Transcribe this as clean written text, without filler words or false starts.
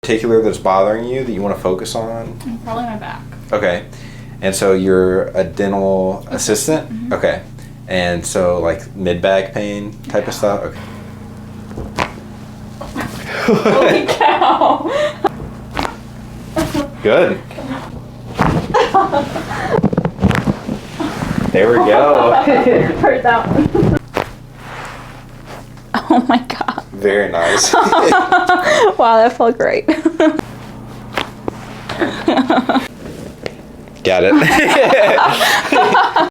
particular that's bothering you that you want to focus on? Probably my back. Okay. And so you're a dental assistant? Mm-hmm. Okay. And so like mid-back pain type of stuff? Okay. Holy cow! Good. There we go. Heard that one. Oh my god. Very nice. Wow, that felt great. Got it.